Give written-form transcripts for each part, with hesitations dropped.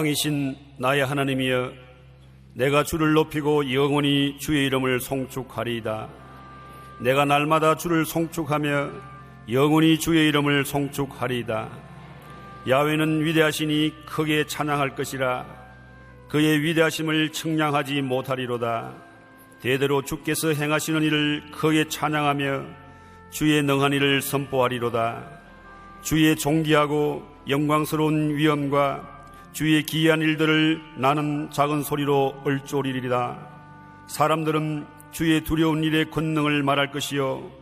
왕이신 나의 하나님이여, 내가 주를 높이고 영원히 주의 이름을 송축하리이다. 내가 날마다 주를 송축하며 영원히 주의 이름을 송축하리이다. 야훼는 위대하시니 크게 찬양할 것이라. 그의 위대하심을 측량하지 못하리로다. 대대로 주께서 행하시는 일을 크게 찬양하며 주의 능한 일을 선포하리로다. 주의 존귀하고 영광스러운 위엄과 주의 기이한 일들을 나는 작은 소리로 읊조리리라. 사람들은 주의 두려운 일의 권능을 말할 것이요,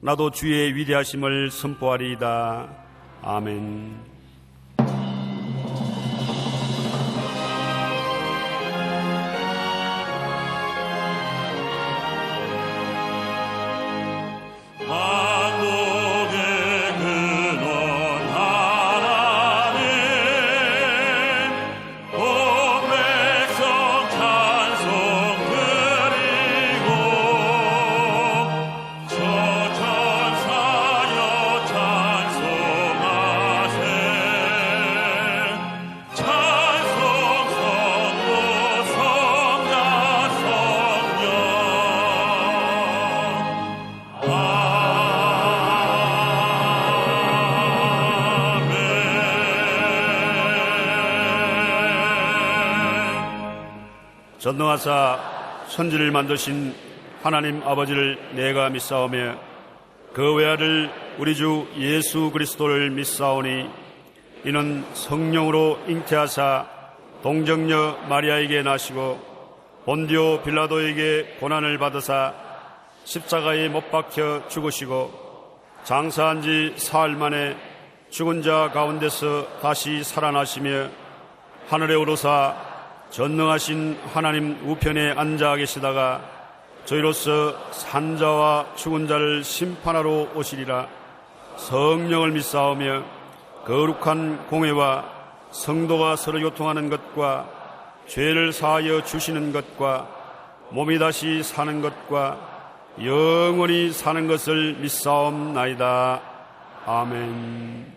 나도 주의 위대하심을 선포하리이다. 아멘. 전능하사 천지를 만드신 하나님 아버지를 내가 믿사오며 그 외아들 우리 주 예수 그리스도를 믿사오니, 이는 성령으로 잉태하사 동정녀 마리아에게 나시고 본디오 빌라도에게 고난을 받으사 십자가에 못 박혀 죽으시고 장사한 지 사흘 만에 죽은 자 가운데서 다시 살아나시며 하늘에 오르사 전능하신 하나님 우편에 앉아 계시다가 저희로서 산자와 죽은 자를 심판하러 오시리라. 성령을 믿사오며 거룩한 공회와 성도가 서로 교통하는 것과 죄를 사하여 주시는 것과 몸이 다시 사는 것과 영원히 사는 것을 믿사옵나이다. 아멘.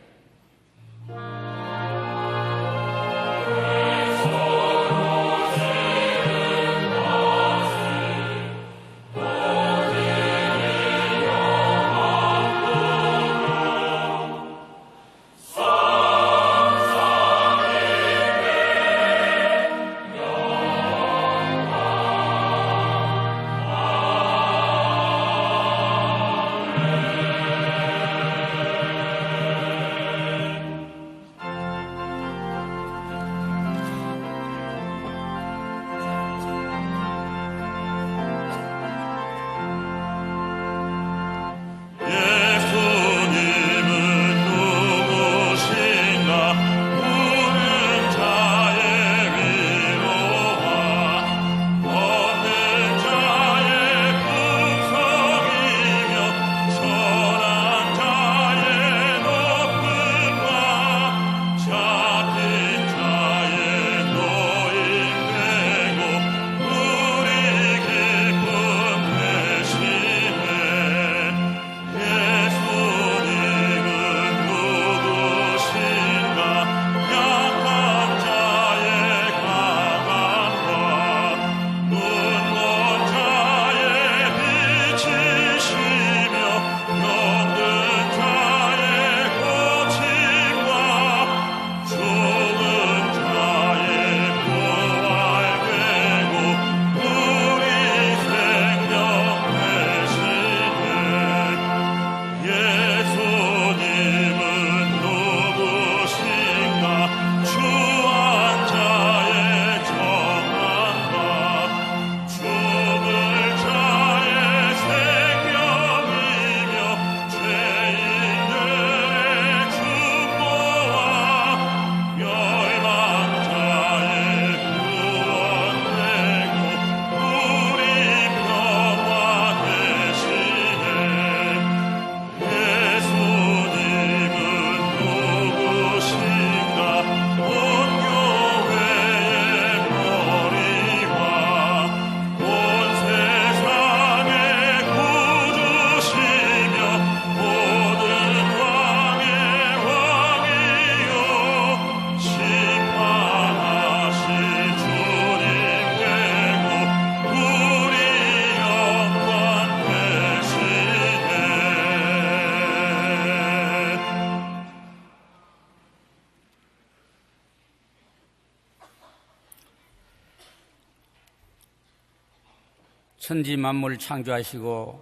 천지 만물 창조하시고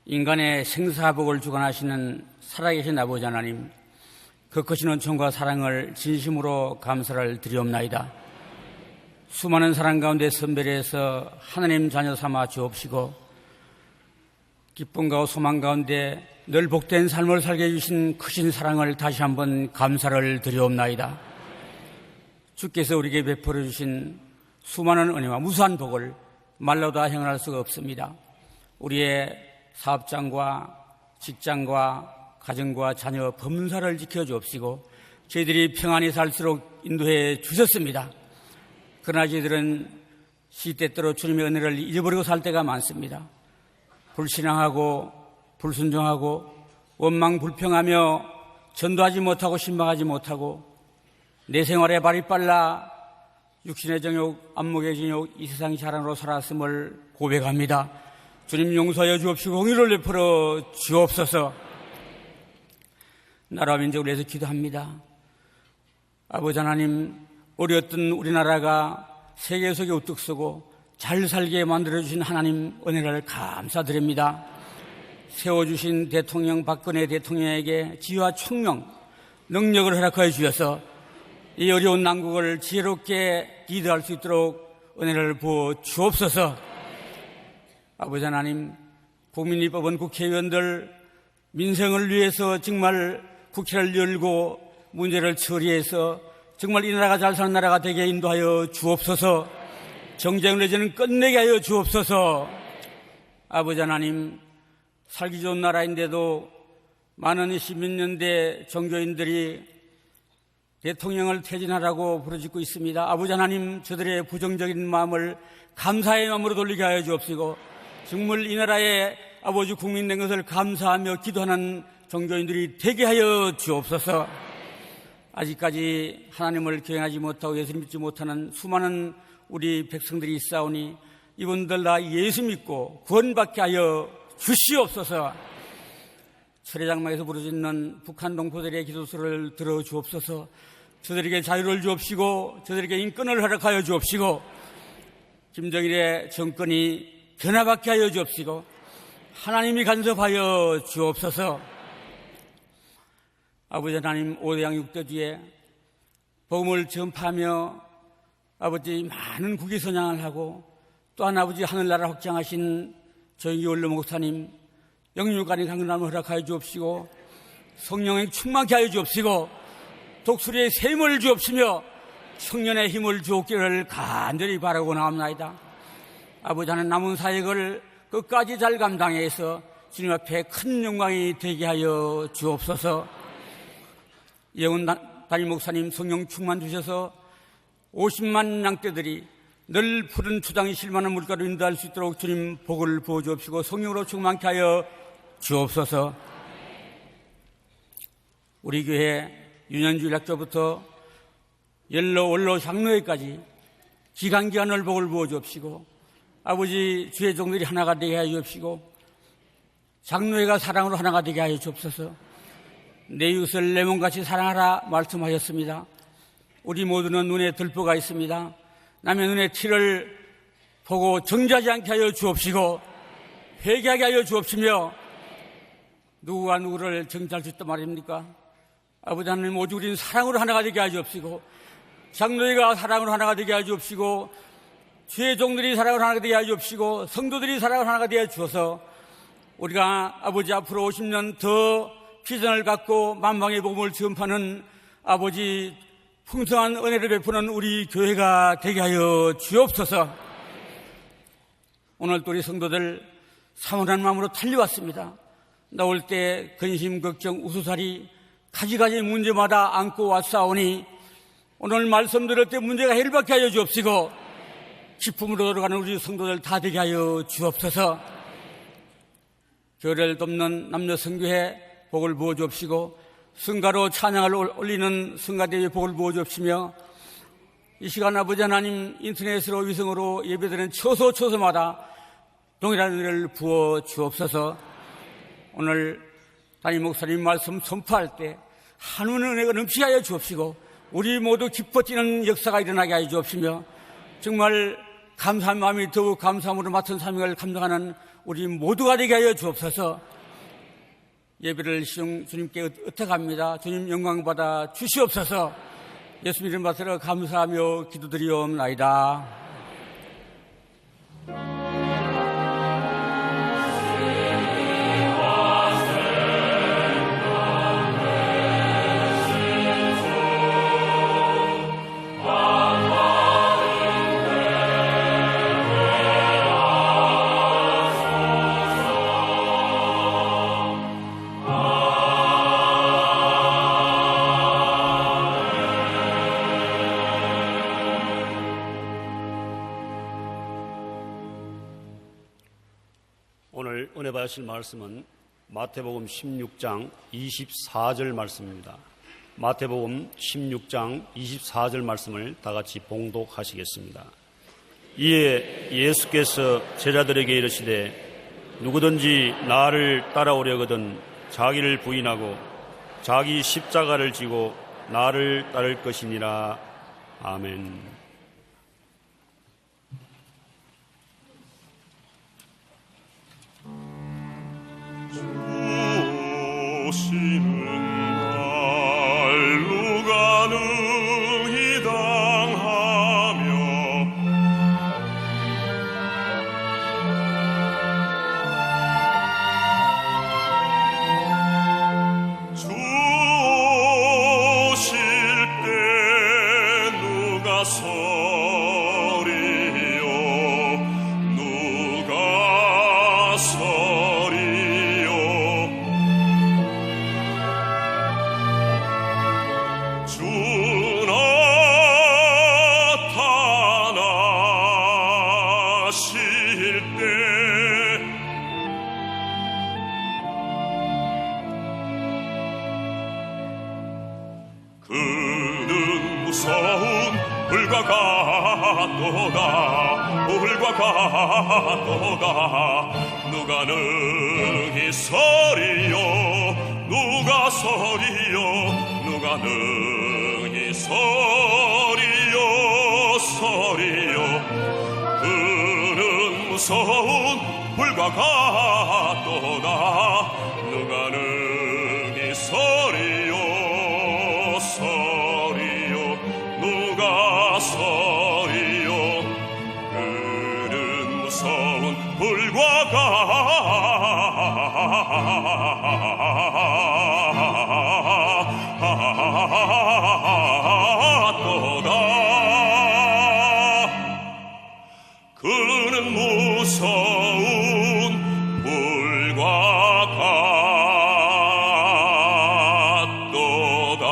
인간의 생사복을 주관하시는 살아계신 아버지 하나님, 그 크신 은총과 사랑을 진심으로 감사를 드리옵나이다. 수많은 사랑 가운데 선별해서 하나님 자녀 삼아 주옵시고 기쁨과 소망 가운데 늘 복된 삶을 살게 해주신 크신 사랑을 다시 한번 감사를 드리옵나이다. 주께서 우리에게 베풀어 주신 수많은 은혜와 무수한 복을 말로 다 형언할 수가 없습니다. 우리의 사업장과 직장과 가정과 자녀 범사를 지켜주옵시고 저희들이 평안히 살수록 인도해 주셨습니다. 그러나 저희들은 시때때로 주님의 은혜를 잊어버리고 살 때가 많습니다. 불신앙하고 불순종하고 원망불평하며 전도하지 못하고 신방하지 못하고 내 생활에 발이 빨라 육신의 정욕, 안목의 정욕, 이 세상 자랑으로 살았음을 고백합니다. 주님 용서하여 주옵시고 공의를 베풀어 주옵소서. 나라와 민족을 위해서 기도합니다. 아버지 하나님, 어려웠던 우리나라가 세계 속에 우뚝 서고 잘 살게 만들어주신 하나님 은혜를 감사드립니다. 세워주신 대통령 박근혜 대통령에게 지혜와 총명, 능력을 허락하여 주셔서 이 어려운 난국을 지혜롭게 리드할 수 있도록 은혜를 부어 주옵소서. 아버지 하나님, 국민이 뽑은 국회의원들 민생을 위해서 정말 국회를 열고 문제를 처리해서 정말 이 나라가 잘 사는 나라가 되게 인도하여 주옵소서. 정쟁을 이제는 끝내게 하여 주옵소서. 아버지 하나님, 살기 좋은 나라인데도 많은 시민연대 종교인들이 대통령을 퇴진하라고 부르짖고 있습니다. 아버지 하나님, 저들의 부정적인 마음을 감사의 마음으로 돌리게 하여 주옵시고 정말 이 나라의 아버지 국민 된 것을 감사하며 기도하는 종교인들이 되게 하여 주옵소서. 아직까지 하나님을 경외하지 못하고 예수 믿지 못하는 수많은 우리 백성들이 있사오니 이분들 다 예수 믿고 구원받게 하여 주시옵소서. 철회장막에서 부르짖는 북한 동포들의 기도소를 들어 주옵소서. 저들에게 자유를 주옵시고 저들에게 인권을 허락하여 주옵시고 김정일의 정권이 변화받게 하여 주옵시고 하나님이 간섭하여 주옵소서. 아버지 하나님, 5대양 6대주에 복음을 전파하며 아버지 많은 국위선양을 하고 또한 아버지 하늘나라 확장하신 조영기 원로 목사님 영육간의 강건함을 허락하여 주옵시고 성령의 충만케 하여 주옵시고 독수리의 샘을 주옵시며 청년의 힘을 주옵기를 간절히 바라고 나옵나이다. 아버지 하나님, 남은 사역을 끝까지 잘 감당해서 주님 앞에 큰 영광이 되게 하여 주옵소서. 예원 담임 목사님 성령 충만 주셔서 50만 양떼들이 늘 푸른 초장이 실만한 물가로 인도할 수 있도록 주님 복을 부어 주옵시고 성령으로 충만케 하여 주옵소서. 우리 교회 유년주일학교부터 연로 원로 장로회까지 기간기간을 복을 부어 주옵시고 아버지 주의 종들이 하나가 되게 하여 주옵시고 장로회가 사랑으로 하나가 되게 하여 주옵소서. 내 이웃을 내 몸같이 사랑하라 말씀하셨습니다. 우리 모두는 눈에 들보가 있습니다. 남의 눈에 티를 보고 정죄하지 않게 하여 주옵시고 회개하게 하여 주옵시며 누구가 누구를 정죄할 수 있단 말입니까? 아버지 하나님, 오직 우리는 사랑으로 하나가 되게 하여 주옵시고 장로회가 사랑으로 하나가 되게 하여 주옵시고 주의 종들이 사랑으로 하나가 되게 하여 주옵시고 성도들이 사랑으로 하나가 되어 주셔서 우리가 아버지 앞으로 50년 더 비전을 갖고 만방의 복음을 전파하는 아버지 풍성한 은혜를 베푸는 우리 교회가 되게 하여 주옵소서. 오늘 또 우리 성도들 사모하는 마음으로 달려왔습니다. 나올 때 근심, 걱정, 우수살이 가지가지 문제마다 안고 왔사오니 오늘 말씀 들을 때 문제가 해결받게 하여 주옵시고 기쁨으로 돌아가는 우리 성도들 다 되게 하여 주옵소서. 교회를 돕는 남녀 성교회 복을 부어 주옵시고 성가로 찬양을 올리는 성가대회 복을 부어 주옵시며 이 시간 아버지 하나님 인터넷으로 위성으로 예배드리는 처소마다 동일한 은혜를 부어 주옵소서. 오늘 담임 목사님 말씀 선포할 때 한우는 은혜가 넘치게 하여 주옵시고 우리 모두 기뻐지는 역사가 일어나게 하여 주옵시며 정말 감사한 마음이 더욱 감사함으로 맡은 사명을 감당하는 우리 모두가 되게 하여 주옵소서. 예배를 시종 주님께 의탁합니다. 주님 영광 받아 주시옵소서. 예수님 이름 받들어 감사하며 기도드리옵나이다. 오늘 은혜 받으실 말씀은 마태복음 16장 24절 말씀입니다. 마태복음 16장 24절 말씀을 다 같이 봉독하시겠습니다. 이에 예수께서 제자들에게 이르시되 누구든지 나를 따라오려거든 자기를 부인하고 자기 십자가를 지고 나를 따를 것이니라. 아멘. 오시는 날 누가 능히 당하며 주 오실 때 누가 서리요 누가 서리요 주 나타나실 때 그는 무서운 불과 같도다 불과 같도다 누가 능히 서리요 누가 서리요 누가 능히 서리요 서리요 그는 무서운 불과 같도다 누가 능히 서리요 서리요 누가 서리요 그는 무서운 불과 같도다 그는 무서운 불과 같도다.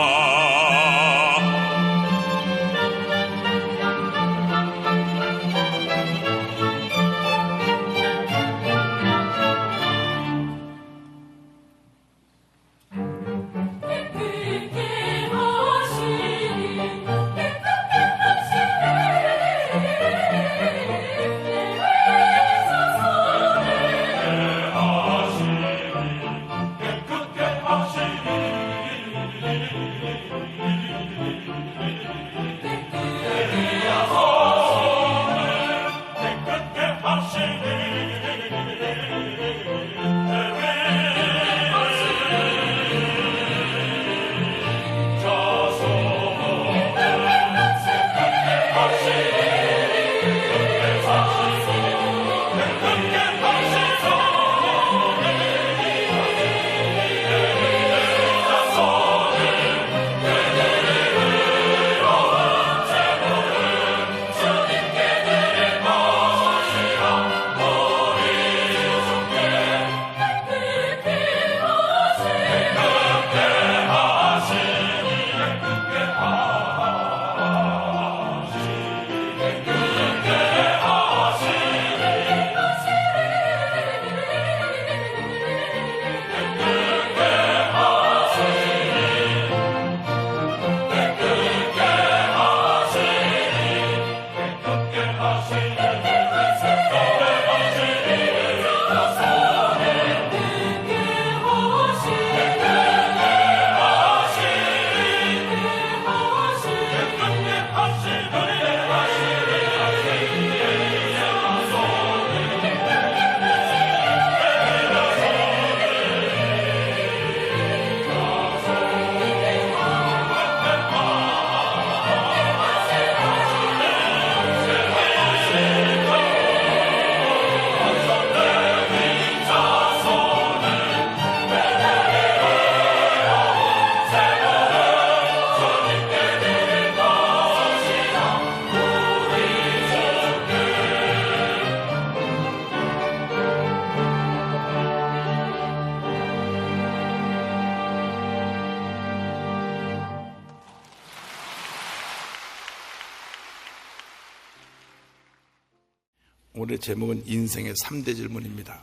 오늘의 제목은 인생의 3대 질문입니다.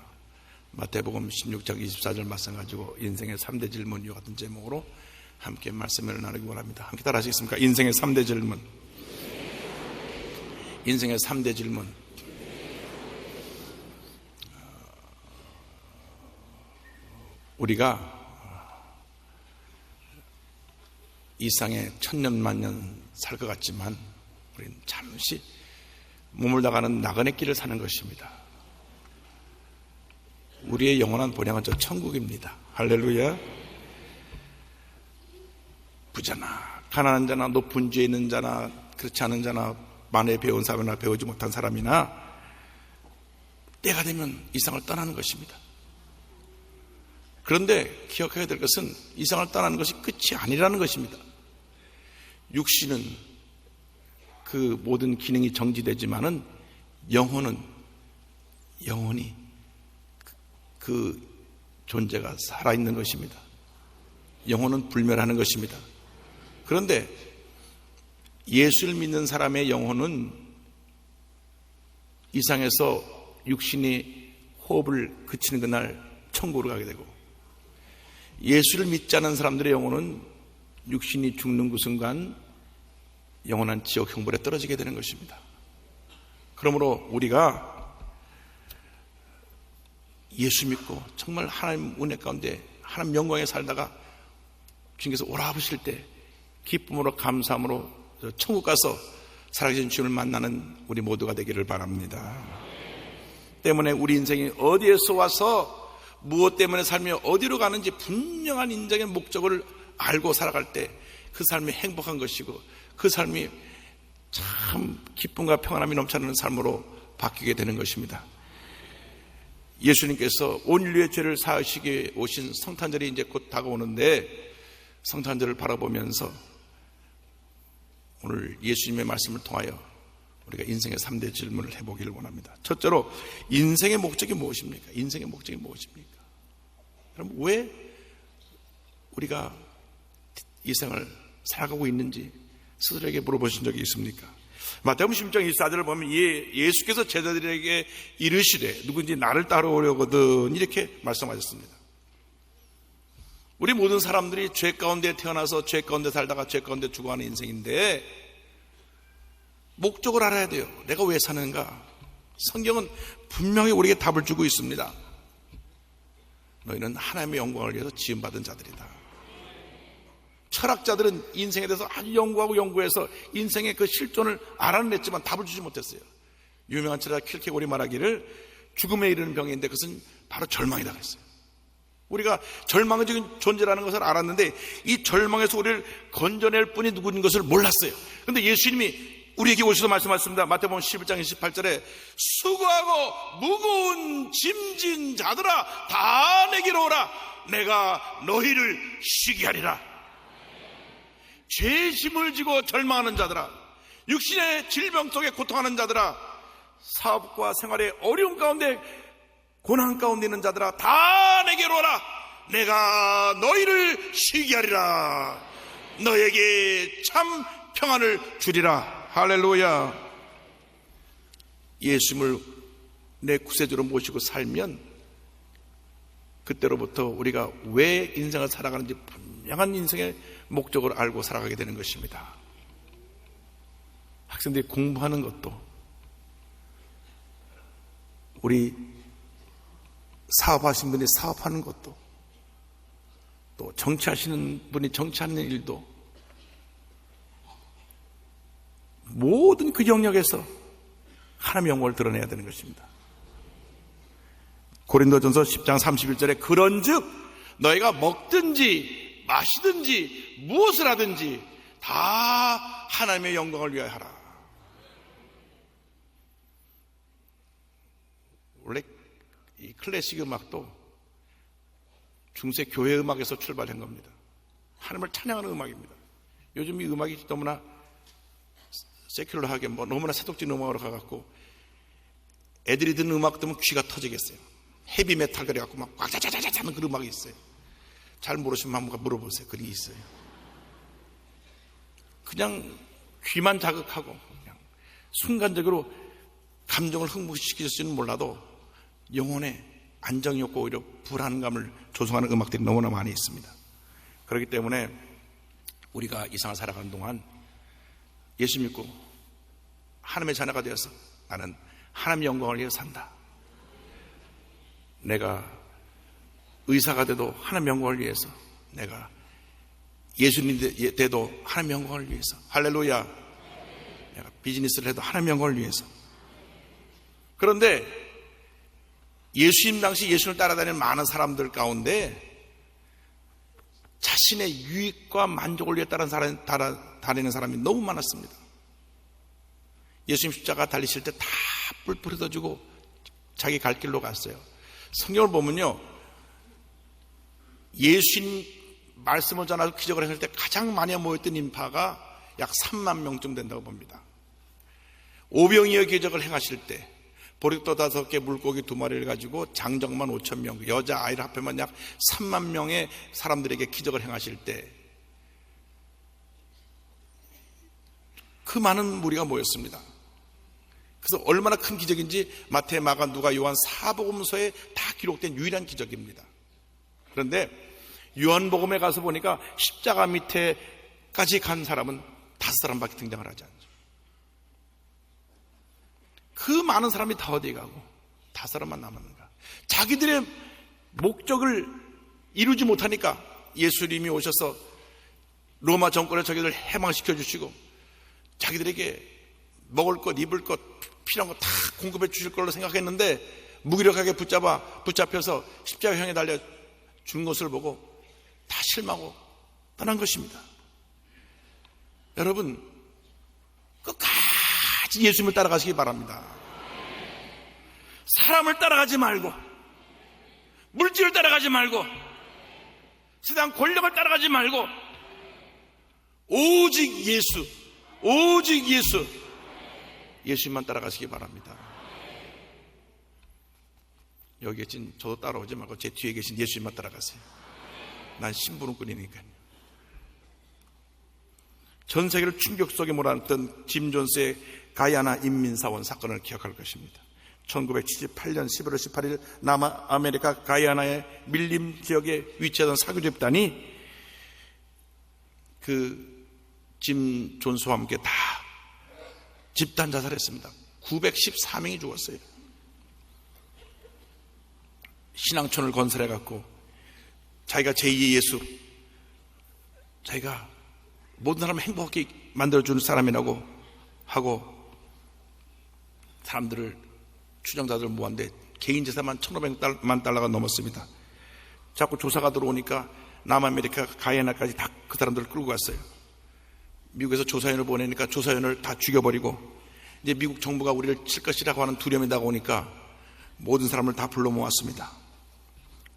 마태복음 16장 24절 말씀 가지고 인생의 3대 질문, 이와 같은 제목으로 함께 말씀을 나누기 원합니다. 함께 따라 하시겠습니까? 인생의 3대 질문. 인생의 3대 질문. 우리가 이 땅에 천년만년 살 것 같지만 우리는 잠시 머물다가는 나그네 길을 사는 것입니다. 우리의 영원한 본향은 저 천국입니다. 할렐루야. 부자나 가난한 자나 높은 지에 있는 자나 그렇지 않은 자나 만에 배운 사람이나 배우지 못한 사람이나 때가 되면 이 세상을 떠나는 것입니다. 그런데 기억해야 될 것은 이 세상을 떠나는 것이 끝이 아니라는 것입니다. 육신은 그 모든 기능이 정지되지만은 영혼이 그 존재가 살아있는 것입니다. 영혼은 불멸하는 것입니다. 그런데 예수를 믿는 사람의 영혼은 이 세상에서 육신이 호흡을 그치는 그날 천국으로 가게 되고, 예수를 믿지 않은 사람들의 영혼은 육신이 죽는 그 순간 영원한 지옥 형벌에 떨어지게 되는 것입니다. 그러므로 우리가 예수 믿고 정말 하나님 은혜 가운데 하나님 영광에 살다가 주님께서 오라버실 때 기쁨으로 감사함으로 천국 가서 살아계신 주님을 만나는 우리 모두가 되기를 바랍니다. 때문에 우리 인생이 어디에서 와서 무엇 때문에 살며 어디로 가는지 분명한 인생의 목적을 알고 살아갈 때 그 삶이 행복한 것이고 그 삶이 참 기쁨과 평안함이 넘쳐나는 삶으로 바뀌게 되는 것입니다. 예수님께서 온 인류의 죄를 사하시기에 오신 성탄절이 이제 곧 다가오는데, 성탄절을 바라보면서 오늘 예수님의 말씀을 통하여 우리가 인생의 3대 질문을 해보기를 원합니다. 첫째로, 인생의 목적이 무엇입니까? 인생의 목적이 무엇입니까? 그럼 왜 우리가 이 생을 살아가고 있는지 스스로에게 물어보신 적이 있습니까? 마태복음 16장 24절을 보면 예수께서 제자들에게 이르시되 누군지 나를 따라오려거든 이렇게 말씀하셨습니다. 우리 모든 사람들이 죄 가운데 태어나서 죄 가운데 살다가 죄 가운데 죽어가는 인생인데 목적을 알아야 돼요. 내가 왜 사는가? 성경은 분명히 우리에게 답을 주고 있습니다. 너희는 하나님의 영광을 위해서 지음받은 자들이다. 철학자들은 인생에 대해서 아주 연구하고 연구해서 인생의 그 실존을 알아냈지만 답을 주지 못했어요. 유명한 철학자 킬케고리 말하기를 죽음에 이르는 병인데 그것은 바로 절망이라고 했어요. 우리가 절망적인 존재라는 것을 알았는데 이 절망에서 우리를 건져낼 분이 누구인 것을 몰랐어요. 그런데 예수님이 우리에게 오셔서 말씀하셨습니다. 마태복음 11장 28절에 수고하고 무거운 짐진 자들아 다 내게로 오라. 내가 너희를 쉬게 하리라. 죄짐을 지고 절망하는 자들아, 육신의 질병 속에 고통하는 자들아, 사업과 생활의 어려움 가운데 고난 가운데 있는 자들아 다 내게로 오라. 내가 너희를 쉬게 하리라. 너에게 참 평안을 주리라. 할렐루야. 예수님을 내 구세주로 모시고 살면 그때로부터 우리가 왜 인생을 살아가는지 분명한 인생의 목적을 알고 살아가게 되는 것입니다. 학생들이 공부하는 것도, 우리 사업하시는 분이 사업하는 것도, 또 정치하시는 분이 정치하는 일도 모든 그 영역에서 하나님의 영광을 드러내야 되는 것입니다. 고린도전서 10장 31절에 그런즉 너희가 먹든지 마시든지 무엇을 하든지 다 하나님의 영광을 위하여 하라. 원래 이 클래식 음악도 중세 교회 음악에서 출발한 겁니다. 하나님을 찬양하는 음악입니다. 요즘 이 음악이 너무나 세큘러하게 너무나 세속적인 음악으로 가갖고 애들이 듣는 음악 들으면 귀가 터지겠어요. 헤비메탈 그래갖고 막 꽉짜자자자 하는 그런 음악이 있어요. 잘 모르시면 한번 물어보세요. 그런 게 있어요. 그냥 귀만 자극하고 그냥 순간적으로 감정을 흥분시킬지는 몰라도 영혼의 안정이 없고 오히려 불안감을 조성하는 음악들이 너무나 많이 있습니다. 그렇기 때문에 우리가 이 세상을 살아가는 동안 예수 믿고 하나님의 자녀가 되어서 나는 하나님의 영광을 위해 산다. 내가 의사가 돼도 하나님의 영광을 위해서, 내가 예수님이 돼도 하나님의 영광을 위해서, 할렐루야. 내가 비즈니스를 해도 하나님의 영광을 위해서. 그런데 예수님 당시 예수를 따라다니는 많은 사람들 가운데 자신의 유익과 만족을 위해 따라다니는 사람이 너무 많았습니다. 예수님 십자가 달리실 때 다 뿔뿔이 흩어지고 자기 갈 길로 갔어요. 성경을 보면요, 예수님 말씀을 전하고 기적을 했을 때 가장 많이 모였던 인파가 약 3만 명쯤 된다고 봅니다. 오병이어 기적을 행하실 때 보리떡 5개, 물고기 2마리를 가지고 장정만 5천 명, 여자 아이를 합하면 약 3만 명의 사람들에게 기적을 행하실 때 그 많은 무리가 모였습니다. 그래서 얼마나 큰 기적인지 마태, 마가, 누가, 요한 4복음서에 다 기록된 유일한 기적입니다. 그런데 요한복음에 가서 보니까 십자가 밑에까지 간 사람은 5사람밖에 등장을 하지 않죠. 그 많은 사람이 다 어디 가고 5사람만 남았는가? 자기들의 목적을 이루지 못하니까 예수님이 오셔서 로마 정권을 자기들 해방시켜 주시고 자기들에게 먹을 것, 입을 것, 필요한 거 다 공급해 주실 걸로 생각했는데 무기력하게 붙잡혀서 십자가 형에 달려 죽는 것을 보고 다 실망하고 떠난 것입니다. 여러분, 끝까지 예수님을 따라가시기 바랍니다. 사람을 따라가지 말고, 물질을 따라가지 말고, 세상 권력을 따라가지 말고, 오직 예수, 오직 예수, 예수님만 따라가시기 바랍니다. 여기 계신 저도 따라오지 말고 제 뒤에 계신 예수님만 따라가세요. 난 심부름꾼이니까요. 전 세계를 충격 속에 몰아넣었던 짐 존스의 가야나 인민사원 사건을 기억할 것입니다. 1978년 11월 18일 남아메리카 가야나의 밀림 지역에 위치하던 사교 집단이 그 짐 존스와 함께 다 집단 자살했습니다. 914명이 죽었어요. 신앙촌을 건설해갖고 자기가 제2의 예수, 자기가 모든 사람을 행복하게 만들어주는 사람이라고 하고 사람들을, 추정자들을 모았는데 개인 재산만 1,500만 달러가 넘었습니다. 자꾸 조사가 들어오니까 남아메리카 가야나까지 다 그 사람들을 끌고 갔어요. 미국에서 조사연을 보내니까 조사연을 다 죽여버리고 이제 미국 정부가 우리를 칠 것이라고 하는 두려움이 다가오니까 모든 사람을 다 불러 모았습니다.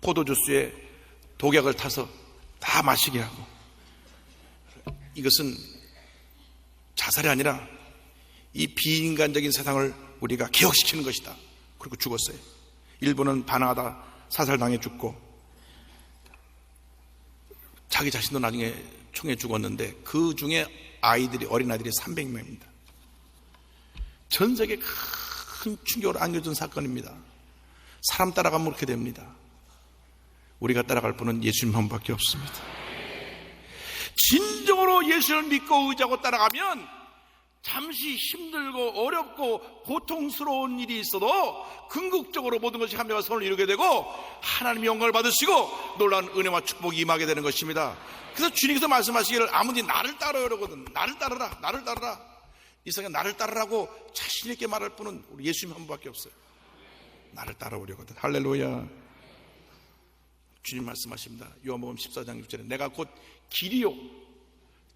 포도주스에 독약을 타서 다 마시게 하고, 이것은 자살이 아니라 이 비인간적인 세상을 우리가 개혁시키는 것이다. 그리고 죽었어요. 일부는 반항하다 사살당해 죽고 자기 자신도 나중에 총에 죽었는데 그 중에 어린아이들이 300명입니다. 전 세계에 큰 충격을 안겨준 사건입니다. 사람 따라가면 그렇게 됩니다. 우리가 따라갈 분은 예수님 한 분밖에 없습니다. 진정으로 예수를 믿고 의지하고 따라가면 잠시 힘들고 어렵고 고통스러운 일이 있어도 궁극적으로 모든 것이 합력과 선을 이루게 되고 하나님의 영광을 받으시고 놀라운 은혜와 축복이 임하게 되는 것입니다. 그래서 주님께서 말씀하시기를 아무든지 나를 따르라 그러거든. 나를 따르라, 나를 따르라. 이 세상에 나를 따르라고 자신 있게 말할 분은 우리 예수님 한 분밖에 없어요. 나를 따라오려거든. 할렐루야. 주님 말씀하십니다. 요한복음 14장 6절에 내가 곧 길이요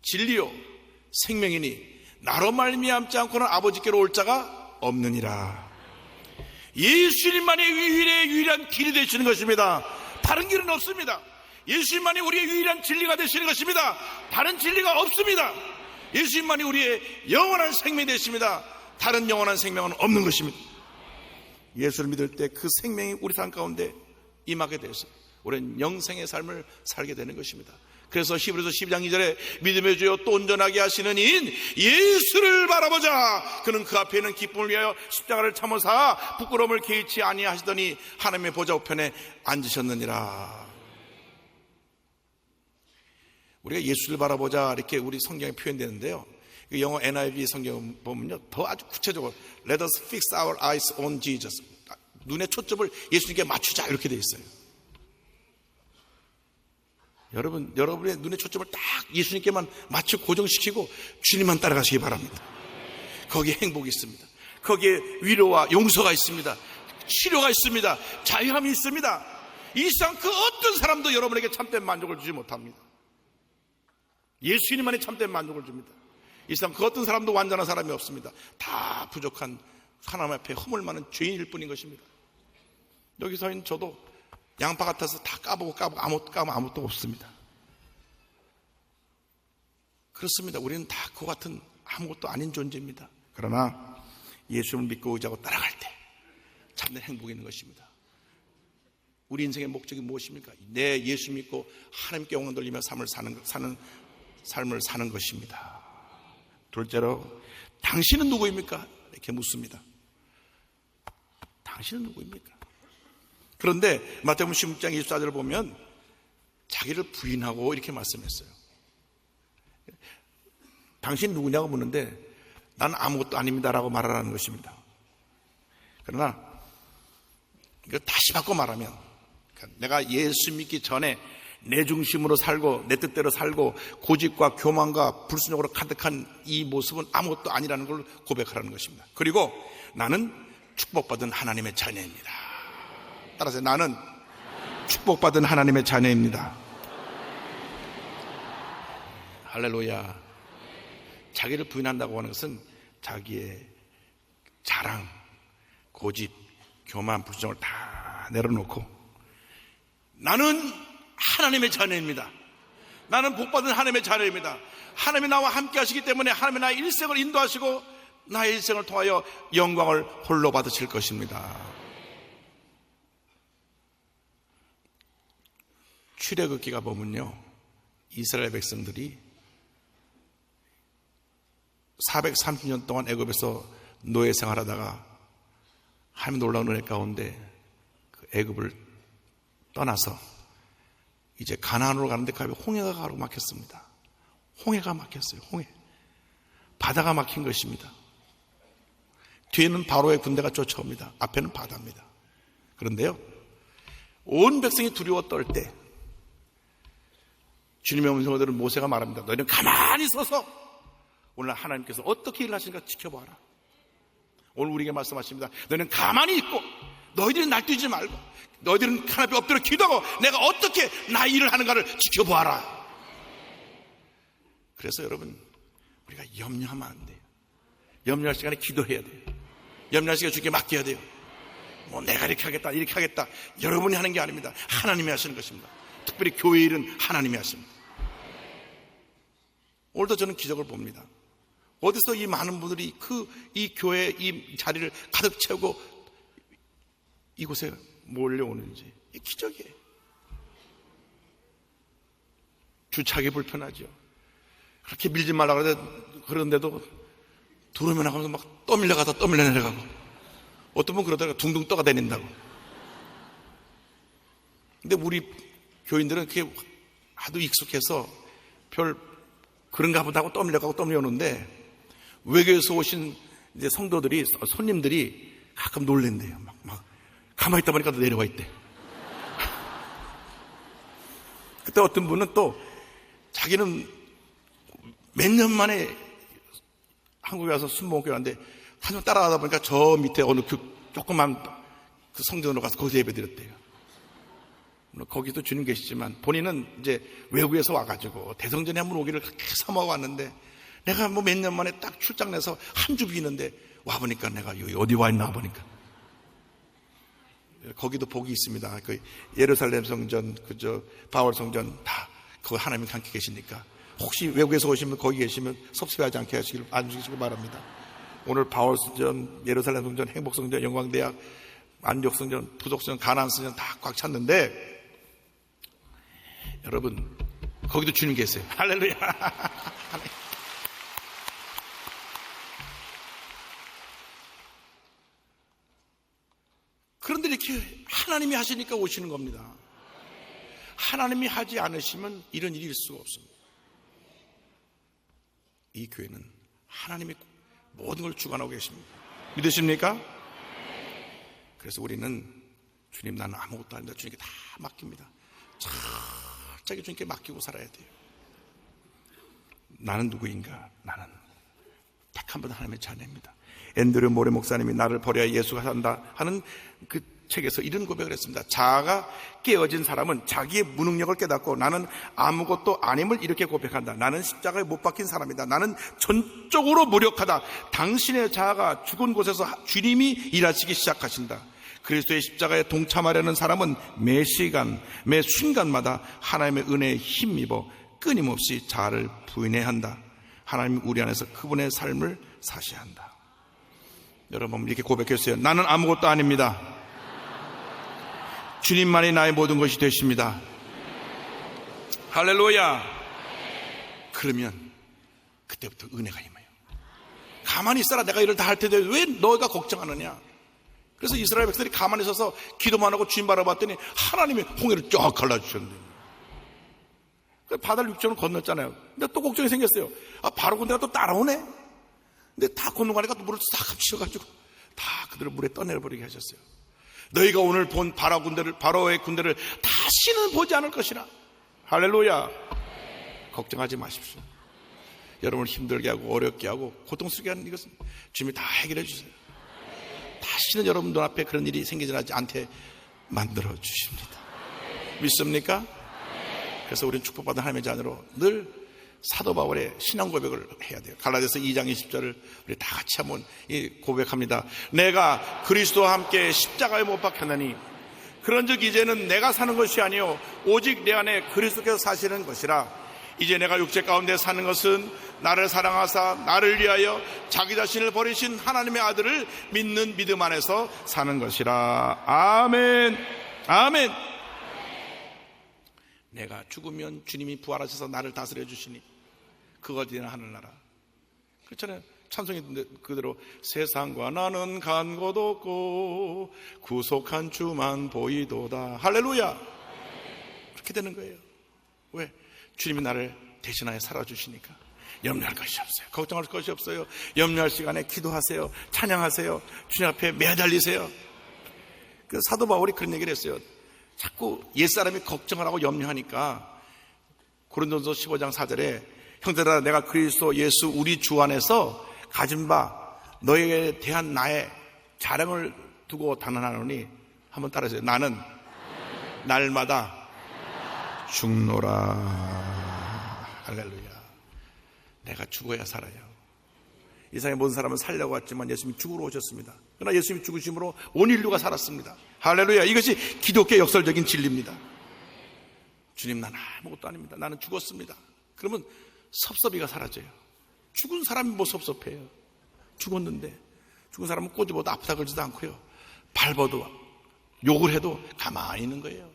진리요 생명이니 나로 말미암지 않고는 아버지께로 올 자가 없느니라. 예수님만이 유일한 길이 되시는 것입니다. 다른 길은 없습니다. 예수님만이 우리의 유일한 진리가 되시는 것입니다. 다른 진리가 없습니다. 예수님만이 우리의 영원한 생명이 되십니다. 다른 영원한 생명은 없는 것입니다. 예수를 믿을 때 그 생명이 우리 삶 가운데 임하게 되어서 우리는 영생의 삶을 살게 되는 것입니다. 그래서 히브리서 12장 2절에 믿음의 주여 또 온전하게 하시는 이인 예수를 바라보자. 그는 그 앞에 있는 기쁨을 위하여 십자가를 참으사 부끄러움을 개의치 아니하시더니 하나님의 보좌 우편에 앉으셨느니라. 우리가 예수를 바라보자 이렇게 우리 성경에 표현되는데요, 영어 NIV 성경 보면요 더 아주 구체적으로 Let us fix our eyes on Jesus, 눈의 초점을 예수님께 맞추자 이렇게 돼 있어요. 여러분의 눈의 초점을 딱 예수님께만 맞추고 고정시키고 주님만 따라가시기 바랍니다. 거기에 행복이 있습니다. 거기에 위로와 용서가 있습니다. 치료가 있습니다. 자유함이 있습니다. 이 세상 그 어떤 사람도 여러분에게 참된 만족을 주지 못합니다. 예수님만이 참된 만족을 줍니다. 이 세상 그 어떤 사람도 완전한 사람이 없습니다. 다 부족한 하나님 앞에 허물 많은 죄인일 뿐인 것입니다. 여기서 있는 저도 양파 같아서 다 까보고 아무것도 없습니다. 그렇습니다. 우리는 다 그와 같은 아무것도 아닌 존재입니다. 그러나 예수를 믿고 의지하고 따라갈 때 참된 행복이 있는 것입니다. 우리 인생의 목적이 무엇입니까? 내 예수 믿고 하나님께 영광 돌리며 삶을 사는 것입니다. 둘째로 당신은 누구입니까? 이렇게 묻습니다. 당신은 누구입니까? 그런데 마태복음 16장 24절을 보면 자기를 부인하고 이렇게 말씀했어요. 당신 누구냐고 묻는데 나는 아무것도 아닙니다라고 말하라는 것입니다. 그러나 이거 다시 바꿔 말하면 내가 예수 믿기 전에 내 중심으로 살고 내 뜻대로 살고 고집과 교만과 불순종으로 가득한 이 모습은 아무것도 아니라는 걸 고백하라는 것입니다. 그리고 나는 축복받은 하나님의 자녀입니다. 따라서 나는 축복받은 하나님의 자녀입니다. 할렐루야. 자기를 부인한다고 하는 것은 자기의 자랑, 고집, 교만, 불순종을 다 내려놓고 나는 하나님의 자녀입니다. 나는 복받은 하나님의 자녀입니다. 하나님이 나와 함께 하시기 때문에 하나님이 나의 일생을 인도하시고 나의 일생을 통하여 영광을 홀로 받으실 것입니다. 출애굽기가 보면요, 이스라엘 백성들이 430년 동안 애굽에서 노예 생활하다가 하나님 놀라운 은혜 가운데 그 애굽을 떠나서 이제 가나안으로 가는데 그 앞에 홍해가 가로막혔습니다. 홍해가 막혔어요. 홍해. 바다가 막힌 것입니다. 뒤에는 바로의 군대가 쫓아옵니다. 앞에는 바다입니다. 그런데요, 온 백성이 두려워 떨 때 주님의 음성을 들은 모세가 말합니다. 너희는 가만히 서서 오늘 하나님께서 어떻게 일하시는가 지켜봐라. 오늘 우리에게 말씀하십니다. 너희는 가만히 있고 너희들이 날뛰지 말고 너희들은 하나님 앞에 엎드려 기도하고 내가 어떻게 나의 일을 하는가를 지켜보아라. 그래서 여러분, 우리가 염려하면 안 돼요. 염려할 시간에 기도해야 돼요. 염려할 시간에 주께 맡겨야 돼요. 뭐 내가 이렇게 하겠다 여러분이 하는 게 아닙니다. 하나님이 하시는 것입니다. 특별히 교회 일은 하나님이 하십니다. 오늘도 저는 기적을 봅니다. 어디서 이 많은 분들이 이 교회 이 자리를 가득 채우고 이곳에 몰려오는지, 이 기적이에요. 주차하기 불편하죠. 그렇게 밀지 말라고 그러는데도 두루며 나가면서 막 떠밀려가다 떠밀려 내려가고, 어떤 분 그러다가 둥둥 떠가 다닌다고. 근데 우리 교인들은 그게 하도 익숙해서 별 그런가 보다 하고 떠밀려가고 떠밀려오는데, 외교에서 오신 이제 성도들이, 손님들이 가끔 놀랜대요. 막 가만히 있다 보니까 또 내려와 있대. 그때 어떤 분은 또 자기는 몇 년 만에 한국에 와서 순복음교회 왔는데 한번 따라가다 보니까 저 밑에 어느 조그만 그 성전으로 가서 거기서 예배 드렸대요. 거기도 주님 계시지만 본인은 이제 외국에서 와가지고 대성전에 한번 오기를 그렇게 사모하고 왔는데, 내가 뭐 몇 년 만에 딱 출장 내서 한 주 비는데 와보니까 내가 여기 어디 와 있나 보니까 거기도 복이 있습니다. 그 예루살렘 성전, 바울 성전 다 그 하나님이 함께 계시니까 혹시 외국에서 오시면 거기 계시면 섭섭해하지 않게 해주시길 바랍니다. 오늘 바울 성전, 예루살렘 성전, 행복 성전, 영광대학, 안족 성전, 부족 성전, 가나안 성전 다 꽉 찼는데 여러분, 거기도 주님 계세요. 할렐루야. 그런데 이렇게 하나님이 하시니까 오시는 겁니다. 하나님이 하지 않으시면 이런 일이 있을 수가 없습니다. 이 교회는 하나님이 모든 걸 주관하고 계십니다. 믿으십니까? 그래서 우리는 주님, 나는 아무것도 아닙니다. 주님께 다 맡깁니다. 철저하게 주님께 맡기고 살아야 돼요. 나는 누구인가? 나는 택한 번 하나님의 자녀입니다. 앤드류 모레 목사님이 나를 버려야 예수가 산다 하는 그 책에서 이런 고백을 했습니다. 자아가 깨어진 사람은 자기의 무능력을 깨닫고 나는 아무것도 아님을 이렇게 고백한다. 나는 십자가에 못 박힌 사람이다. 나는 전적으로 무력하다. 당신의 자아가 죽은 곳에서 주님이 일하시기 시작하신다. 그리스도의 십자가에 동참하려는 사람은 매 시간, 매 순간마다 하나님의 은혜에 힘입어 끊임없이 자아를 부인해야 한다. 하나님 우리 안에서 그분의 삶을 사셔야 한다. 여러분, 이렇게 고백했어요. 나는 아무것도 아닙니다. 주님만이 나의 모든 것이 되십니다. 할렐루야. 그러면 그때부터 은혜가 임해요. 가만히 있어라. 내가 일을 다 할 텐데 왜 너희가 걱정하느냐. 그래서 이스라엘 백성들이 가만히 있어서 기도만 하고 주님 바라봤더니 하나님이 홍해를 쫙 갈라주셨는데, 바다를 육지로 건넜잖아요. 근데 또 걱정이 생겼어요. 바로 군대가 또 따라오네. 근데 다 건너가니까 또 물을 싹 합치셔가지고 다 그들을 물에 떠내버리게 하셨어요. 너희가 오늘 본 바로의 군대를 다시는 보지 않을 것이라. 할렐루야. 걱정하지 마십시오. 여러분을 힘들게 하고 어렵게 하고 고통스럽게 하는 이것은 주님이 다 해결해 주세요. 다시는 여러분 눈앞에 그런 일이 생기지 않게 만들어 주십니다. 믿습니까? 그래서 우리는 축복받은 하나님의 자녀로 늘 사도 바울의 신앙 고백을 해야 돼요. 갈라디아서 2장 20절을 우리 다 같이 한번 고백합니다. 내가 그리스도와 함께 십자가에 못 박혔나니 그런즉 이제는 내가 사는 것이 아니요 오직 내 안에 그리스도께서 사시는 것이라. 이제 내가 육체 가운데 사는 것은 나를 사랑하사 나를 위하여 자기 자신을 버리신 하나님의 아들을 믿는 믿음 안에서 사는 것이라. 아멘. 아멘. 내가 죽으면 주님이 부활하셔서 나를 다스려 주시니 그거 어디나 하늘나라. 그렇잖아요. 찬송이 그대로 세상과 나는 간 곳 없고 구속한 주만 보이도다. 할렐루야. 그렇게 되는 거예요. 왜? 주님이 나를 대신하여 살아주시니까 염려할 것이 없어요. 걱정할 것이 없어요. 염려할 시간에 기도하세요. 찬양하세요. 주님 앞에 매달리세요. 그 사도 바울이 그런 얘기를 했어요. 자꾸 옛사람이 걱정을 하고 염려하니까 고린도전서 15장 4절에 형제들아 내가 그리스도 예수 우리 주 안에서 가진 바 너에게 대한 나의 자랑을 두고 단언하노니 한번 따라하세요. 나는 날마다 죽노라. 할렐루야. 내가 죽어야 살아요. 이 세상의 모든 사람은 살려고 왔지만 예수님이 죽으러 오셨습니다. 그러나 예수님이 죽으심으로 온 인류가 살았습니다. 할렐루야. 이것이 기독교의 역설적인 진리입니다. 주님, 나는 아무것도 아닙니다. 나는 죽었습니다. 그러면 섭섭이가 사라져요. 죽은 사람이 뭐 섭섭해요. 죽었는데 죽은 사람은 꼬집어도 아프다 그러지도 않고요. 밟아도 욕을 해도 가만히 있는 거예요.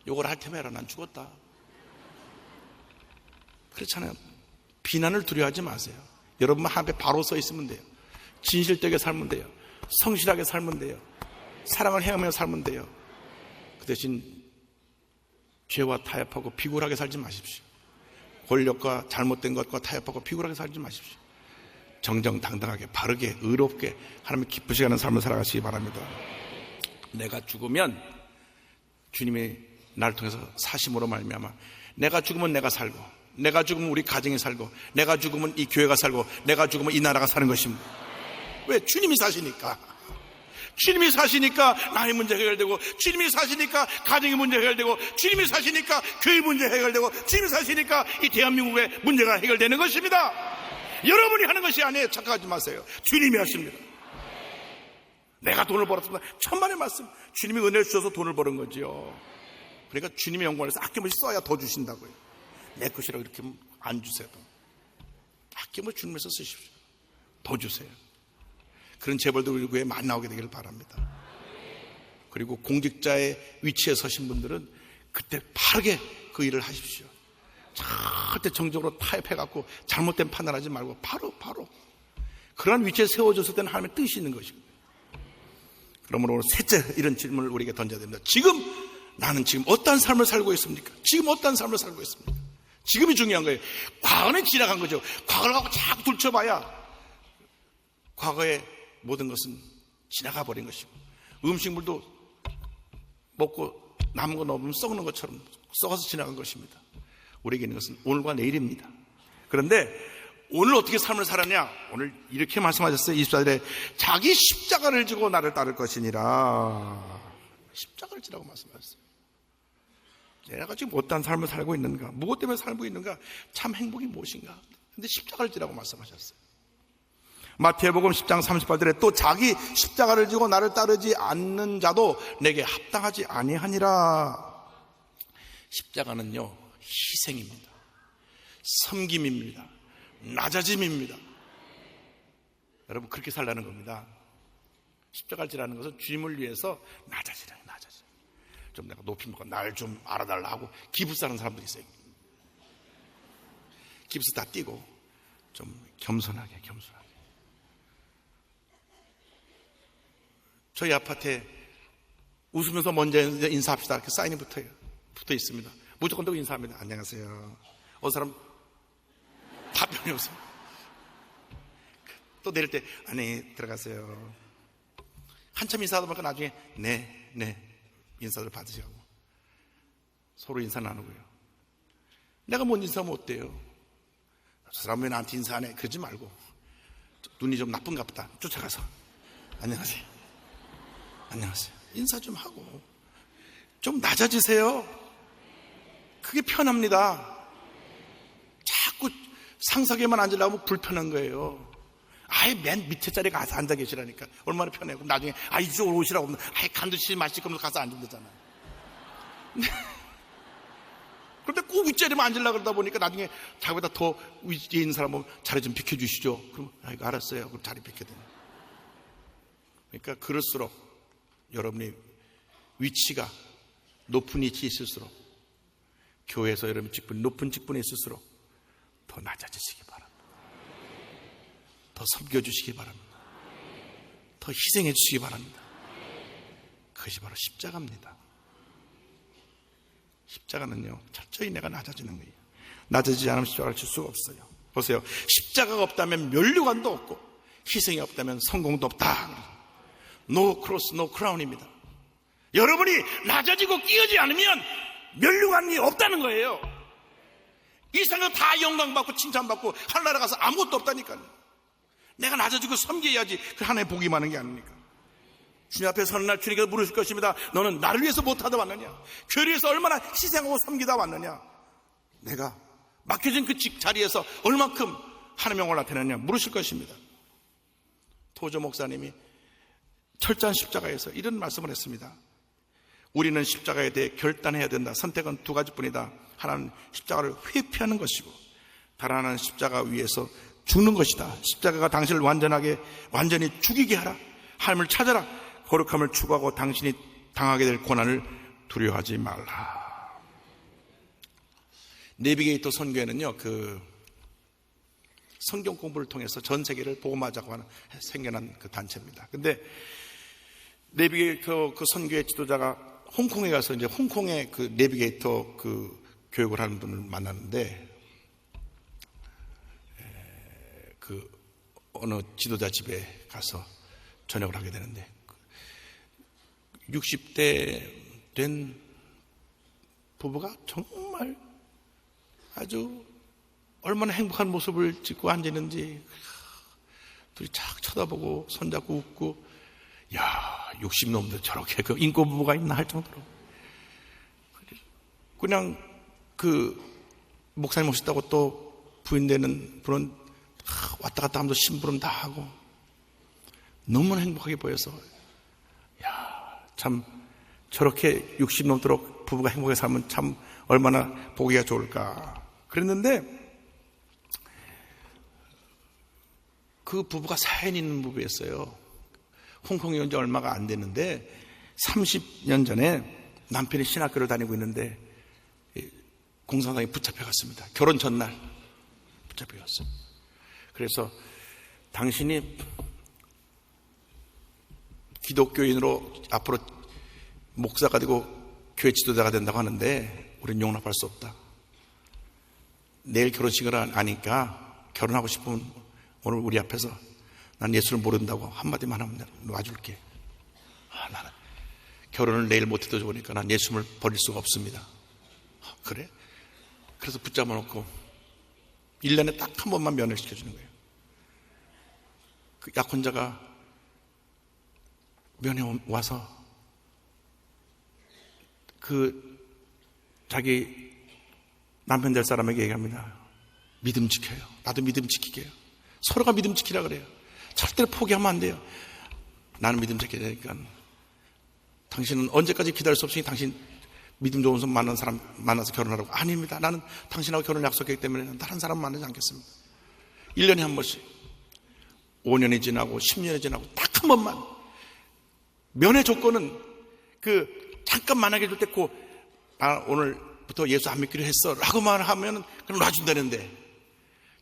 욕을 할 테면 해라. 난 죽었다. 그렇잖아요. 비난을 두려워하지 마세요. 여러분만 앞에 바로 서 있으면 돼요. 진실되게 살면 돼요. 성실하게 살면 돼요. 사랑을 행하며 살면 돼요. 그 대신 죄와 타협하고 비굴하게 살지 마십시오. 권력과 잘못된 것과 타협하고 비굴하게 살지 마십시오. 정정당당하게 바르게 의롭게 하나님 기쁘시게 하는 삶을 살아가시기 바랍니다. 내가 죽으면 주님이 나를 통해서 사심으로 말미암아 내가 죽으면 내가 살고, 내가 죽으면 우리 가정이 살고, 내가 죽으면 이 교회가 살고, 내가 죽으면 이 나라가 사는 것입니다. 왜? 주님이 사시니까. 주님이 사시니까 나의 문제 해결되고, 주님이 사시니까 가정의 문제 해결되고, 주님이 사시니까 교회 문제 해결되고, 주님이 사시니까 이 대한민국의 문제가 해결되는 것입니다. 여러분이 하는 것이 아니에요. 착각하지 마세요. 주님이 하십니다. 내가 돈을 벌었습니다. 천만의 말씀. 주님이 은혜를 주셔서 돈을 버는 거지요. 그러니까 주님의 영광에서 아낌없이 써야 더 주신다고요. 내 것이라고 이렇게 안 주세요. 아낌없이 주님에서 쓰십시오. 더 주세요. 그런 재벌들 우리 교회에 많이 나오게 되기를 바랍니다. 그리고 공직자의 위치에 서신 분들은 그때 바르게 그 일을 하십시오. 절대 정적으로 타협해갖고 잘못된 판단하지 말고 바로 그러한 위치에 세워졌을 때는 하나님의 뜻이 있는 것이거든요. 그러므로 셋째, 이런 질문을 우리에게 던져야 됩니다. 나는 지금 어떠한 삶을 살고 있습니까? 지금 어떠한 삶을 살고 있습니까? 지금이 중요한 거예요. 과거는 지나간 거죠. 과거를 갖고 자꾸 둘쳐봐야 과거의 모든 것은 지나가 버린 것이고, 음식물도 먹고 남은 거 넣으면 썩는 것처럼 썩어서 지나간 것입니다. 우리에게 있는 것은 오늘과 내일입니다. 그런데 오늘 어떻게 삶을 살았냐? 오늘 이렇게 말씀하셨어요. 24절에 자기 십자가를 지고 나를 따를 것이니라. 십자가를 지라고 말씀하셨어요. 내가 지금 어떠한 삶을 살고 있는가? 무엇 때문에 살고 있는가? 참 행복이 무엇인가? 근데 십자가를 지라고 말씀하셨어요. 마태복음 10장 38절에 또 자기 십자가를 지고 나를 따르지 않는 자도 내게 합당하지 아니하니라. 십자가는요, 희생입니다. 섬김입니다. 낮아짐입니다. 여러분, 그렇게 살라는 겁니다. 십자가를 지라는 것은 주님을 위해서 낮아지라. 좀 내가 높이 먹고 날 좀 알아달라 하고 기부스 하는 사람들이 있어요. 기부스 다 띄고 좀 겸손하게. 저희 아파트에 웃으면서 먼저 인사합시다 이렇게 사인이 붙어 있습니다. 무조건 또 인사합니다. 안녕하세요. 어느 사람 답변이 없어요. 또 내릴 때 안에 들어가세요. 한참 인사하다 보니까 나중에 네 인사를 받으시고 서로 인사 나누고요. 내가 뭔 인사하면 어때요? 저 사람 왜 나한테 인사 안 해? 그러지 말고 눈이 좀 나쁜가 보다 쫓아가서 안녕하세요 인사 좀 하고 좀 낮아지세요. 그게 편합니다. 자꾸 상석에만 앉으려면 불편한 거예요. 아예 맨 밑에 자리에 가서 앉아 계시라니까. 얼마나 편해요. 그럼 나중에 이쪽으로 오시라고 하면 아예 간두시 마실 거면 가서 앉으면 되잖아요. 그런데 꼭 윗자리만 앉으려고 그러다 보니까 나중에 자기보다 더 위에 있는 사람 보면 자리 좀 비켜주시죠. 그럼 이거 알았어요. 그럼 자리 비켜드려요. 그러니까 그럴수록 여러분이 위치가 높은 위치에 있을수록, 교회에서 여러분 직분 높은 직분에 있을수록 더 낮아지시기 바랍니다. 더 섬겨주시기 바랍니다. 더 희생해 주시기 바랍니다. 그것이 바로 십자가입니다. 십자가는요, 철저히 내가 낮아지는 거예요. 낮아지지 않으면 십자가를 줄 수가 없어요. 보세요. 십자가가 없다면 면류관도 없고 희생이 없다면 성공도 없다. No cross, no crown입니다. 여러분이 낮아지고 끼어지 않으면 면류관이 없다는 거예요. 이 세상 다 영광받고 칭찬받고 하늘나라 가서 아무것도 없다니까요. 내가 낮아지고 섬겨야지 그 하나의 복이 많은 게 아닙니까? 주님 앞에 서는 날 주님께서 물으실 것입니다. 너는 나를 위해서 못하다 왔느냐? 교회를 위해서 얼마나 희생하고 섬기다 왔느냐? 내가 맡겨진 그 자리에서 얼만큼 하나님의 영광을 나타내느냐? 물으실 것입니다. 토저 목사님이 철저한 십자가에서 이런 말씀을 했습니다. 우리는 십자가에 대해 결단해야 된다. 선택은 두 가지뿐이다. 하나는 십자가를 회피하는 것이고, 다른 하나는 십자가 위에서 죽는 것이다. 십자가가 당신을 완전히 죽이게 하라. 하나님을 찾아라. 거룩함을 추구하고 당신이 당하게 될 고난을 두려워하지 말라. 내비게이터 선교회는요, 성경 공부를 통해서 전 세계를 복음화하자고 하는 생겨난 그 단체입니다. 근데 내비게이터 그 선교회 지도자가 홍콩에 가서 이제 홍콩의 그 내비게이터 그 교육을 하는 분을 만났는데, 그 어느 지도자 집에 가서 저녁을 하게 되는데 60대 된 부부가 정말 아주 얼마나 행복한 모습을 짓고 앉았는지 둘이 착 쳐다보고 손잡고 웃고, 야, 60넘도 저렇게 그 인고 부부가 있나 할 정도로 그냥 그 목사님 오셨다고 또 부인되는 분은 왔다 갔다 하면서 심부름 다 하고 너무 행복하게 보여서, 야, 참 저렇게 60 넘도록 부부가 행복하게 살면 참 얼마나 보기가 좋을까 그랬는데, 그 부부가 사연 있는 부부였어요. 홍콩에 온 지 얼마가 안 됐는데 30년 전에 남편이 신학교를 다니고 있는데 공산당에 붙잡혀갔습니다. 결혼 전날 붙잡혀갔어요. 그래서 당신이 기독교인으로 앞으로 목사가 되고 교회 지도자가 된다고 하는데 우리는 용납할 수 없다. 내일 결혼식을 아니까 결혼하고 싶으면 오늘 우리 앞에서 난 예수를 모른다고 한마디만 하면 놔줄게. 나는 결혼을 내일 못해도 좋으니까 난 예수를 버릴 수가 없습니다. 그래? 그래서 붙잡아 놓고 1년에 딱 한 번만 면회를 시켜주는 거예요. 그 약혼자가 면회 와서 그 자기 남편 될 사람에게 얘기합니다. 믿음 지켜요. 나도 믿음 지키게요. 서로가 믿음 지키라 그래요. 절대로 포기하면 안 돼요. 나는 믿음 지켜야 되니까 당신은 언제까지 기다릴 수 없으니 당신 믿음 좋은 사람 만난 사람 만나서 결혼하라고. 아닙니다. 나는 당신하고 결혼 약속했기 때문에 다른 사람 만나지 않겠습니다. 1년에 한 번씩 5년이 지나고 10년이 지나고 딱 한 번만 면회 조건은 잠깐 만나게 해줄 때 오늘부터 예수 안 믿기로 했어 라고만 하면 그럼 놔준다는데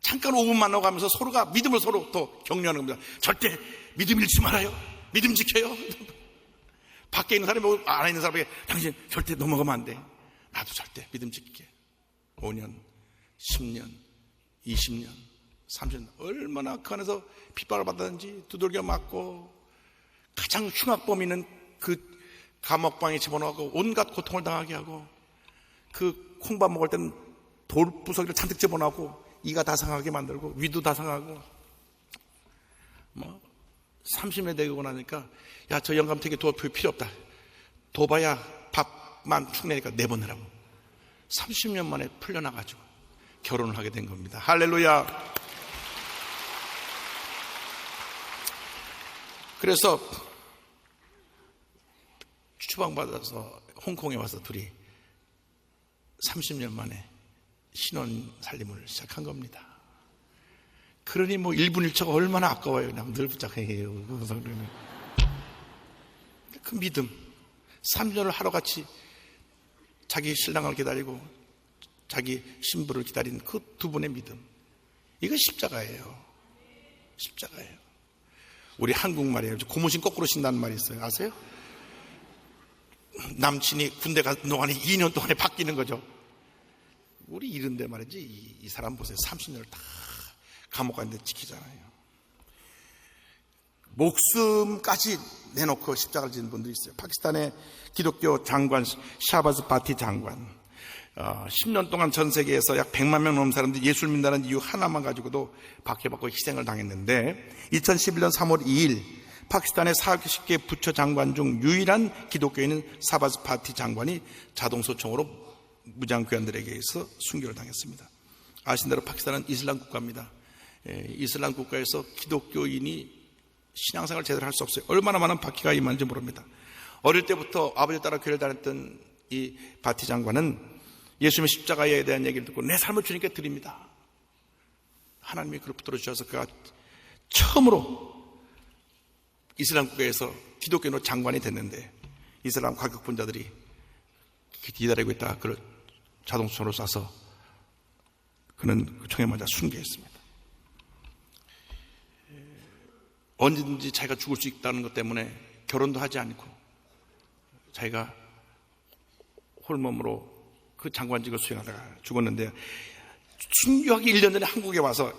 잠깐 5분 만나고 가면서 서로가 믿음을 서로 더 격려하는 겁니다. 절대 믿음 잃지 말아요. 믿음 지켜요. 밖에 있는 사람이 안에 있는 사람에게 당신 절대 넘어가면 안 돼. 나도 절대 믿음 지킬게. 5년, 10년, 20년, 30년 얼마나 그 안에서 핍박을 받았는지 두들겨 맞고 가장 흉악범인은 그 감옥방에 집어넣고 온갖 고통을 당하게 하고 그 콩밥 먹을 때는 돌부서기를 잔뜩 집어넣고 이가 다 상하게 만들고 위도 다 상하고 30년 되고 나니까 야, 저 영감택에 도와줄 필요 없다. 도봐야 밥만 축내니까 내보내라고. 30년 만에 풀려나가지고 결혼을 하게 된 겁니다. 할렐루야. 그래서 추방받아서 홍콩에 와서 둘이 30년 만에 신혼 살림을 시작한 겁니다. 그러니 1분 1초가 얼마나 아까워요. 그냥 늘 붙잡혀요. 그 믿음. 3년을 하루같이 자기 신랑을 기다리고 자기 신부를 기다린 그 두 분의 믿음. 이거 십자가예요. 십자가예요. 우리 한국말이에요. 고무신 거꾸로 신다는 말이 있어요. 아세요? 남친이 군대 간 동안에 2년 동안에 바뀌는 거죠. 우리 이런데 말이지 이 사람 보세요. 30년을 다 감옥 갔는데 지키잖아요. 목숨까지 내놓고 십자가를 지는 분들이 있어요. 파키스탄의 기독교 장관 샤바즈 바티 장관 10년 동안 전 세계에서 약 100만 명 넘는 사람들이 예수를 믿는다는 이유 하나만 가지고도 박해받고 희생을 당했는데 2011년 3월 2일 파키스탄의 40개 부처 장관 중 유일한 기독교인인 샤바즈 바티 장관이 자동소총으로 무장교관들에게 의해서 순교를 당했습니다. 아신 대로 파키스탄은 이슬람 국가입니다. 이슬람 국가에서 기독교인이 신앙생활을 제대로 할 수 없어요. 얼마나 많은 박해가 임한지 모릅니다. 어릴 때부터 아버지 따라 교회를 다녔던 이 바티 장관은 예수님의 십자가에 대한 얘기를 듣고 내 삶을 주님께 드립니다. 하나님이 그를 붙들어 주셔서 그가 처음으로 이슬람 국가에서 기독교인으로 장관이 됐는데 이슬람 과격분자들이 기다리고 있다가 그를 자동차로 쏴서 그는 그 총에 맞아 순교했습니다. 언제든지 자기가 죽을 수 있다는 것 때문에 결혼도 하지 않고 자기가 홀몸으로 그 장관직을 수행하다가 죽었는데 순교하기 1년 전에 한국에 와서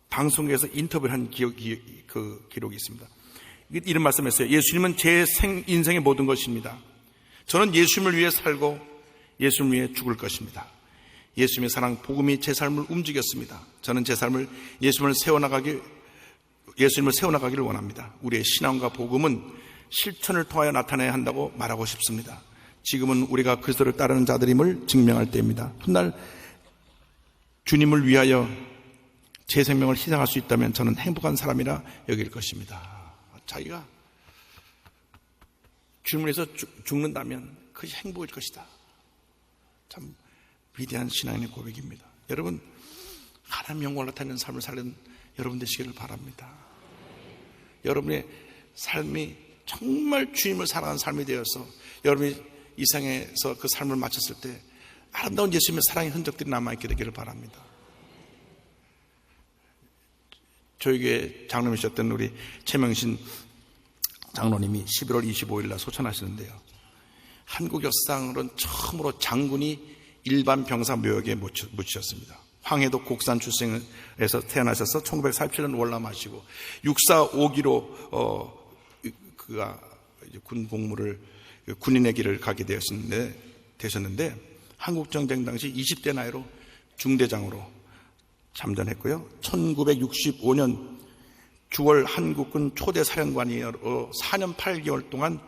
방송국에서 인터뷰를 한 기록이 있습니다. 이런 말씀했어요. 예수님은 제 인생의 모든 것입니다. 저는 예수님을 위해 살고 예수님을 위해 죽을 것입니다. 예수님의 사랑 복음이 제 삶을 움직였습니다. 저는 제 삶을 예수님을 세워나가기를 원합니다. 우리의 신앙과 복음은 실천을 통하여 나타내야 한다고 말하고 싶습니다. 지금은 우리가 그리스도를 따르는 자들임을 증명할 때입니다. 훗날 주님을 위하여 제 생명을 희생할 수 있다면 저는 행복한 사람이라 여길 것입니다. 자기가 주님을 위해서 죽는다면 그것이 행복일 것이다. 참 위대한 신앙인의 고백입니다. 여러분, 하나님 영광을 나타내는 삶을 살는 여러분 되시기를 바랍니다. 여러분의 삶이 정말 주님을 사랑하는 삶이 되어서 여러분이 이 세상에서 그 삶을 마쳤을 때 아름다운 예수님의 사랑의 흔적들이 남아있게 되기를 바랍니다. 저에게 장로님이셨던 우리 최명신 장로님이 11월 25일 날 소천하시는데요, 한국 역사상으로는 처음으로 장군이 일반 병사 묘역에 묻히셨습니다. 황해도 곡산 출생에서 태어나셔서 1947년 월남하시고 육사 5기로 그가 군 복무를, 군인의 길을 가게 되셨는데 한국전쟁 당시 20대 나이로 중대장으로 참전했고요. 1965년 9월 한국군 초대 사령관이로 4년 8개월 동안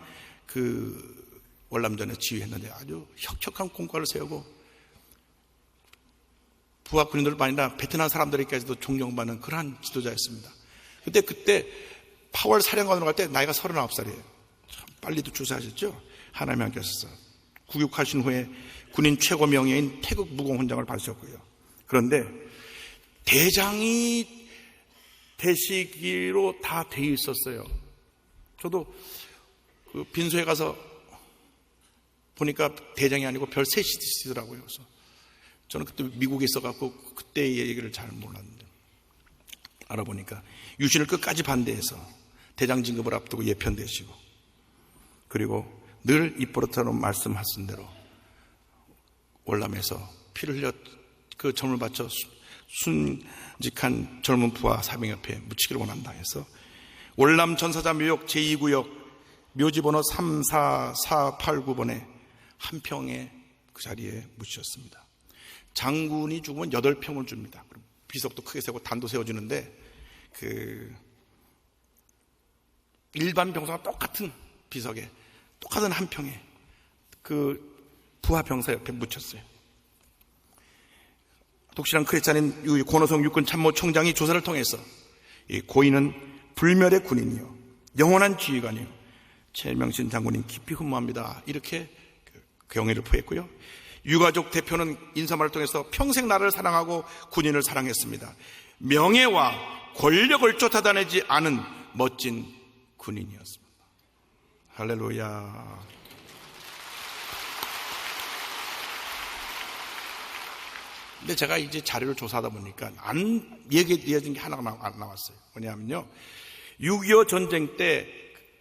그 월남전에 지휘했는데 아주 혁혁한 공과를 세우고 부하 군인들뿐 아니라 베트남 사람들에게까지도 존경받는 그러한 지도자였습니다. 그때 8월 사령관으로 갈 때 나이가 39살이에요. 참 빨리도 주사하셨죠? 하나님의 함께 하셔서 구육하신 후에 군인 최고 명예인 태극 무공훈장을 받으셨고요. 그런데 대장이 되시기로 다 돼 있었어요. 저도 그 빈소에 가서 보니까 대장이 아니고 별 셋이시더라고요. 그래서 저는 그때 미국에 있어갖고 그때의 얘기를 잘 몰랐는데 알아보니까 유신을 끝까지 반대해서 대장 진급을 앞두고 예편되시고, 그리고 늘 입버릇처럼 말씀하신 대로 월남에서 피를 흘려 그 점을 바쳐 순직한 젊은 부하 사병 옆에 묻히기를 원한다 해서 월남 전사자 묘역 제2구역 묘지번호 34489번에 한평에 그 자리에 묻히셨습니다. 장군이 죽으면 8평을 줍니다. 그럼 비석도 크게 세우고 단도 세워주는데 그 일반 병사가 똑같은 비석에 똑같은 한 평에 그 부하 병사 옆에 묻혔어요. 독실한 크리스찬인 권호성 육군 참모총장이 조사를 통해서 이 고인은 불멸의 군인이요 영원한 지휘관이요 최명신 장군님 깊이 흠모합니다. 이렇게 경의를 표했고요. 유가족 대표는 인사말을 통해서 평생 나라를 사랑하고 군인을 사랑했습니다. 명예와 권력을 쫓아다니지 않은 멋진 군인이었습니다. 할렐루야. 근데 제가 이제 자료를 조사하다 보니까 안 얘기해진 게 하나가 안 나왔어요. 뭐냐면요, 6.25 전쟁 때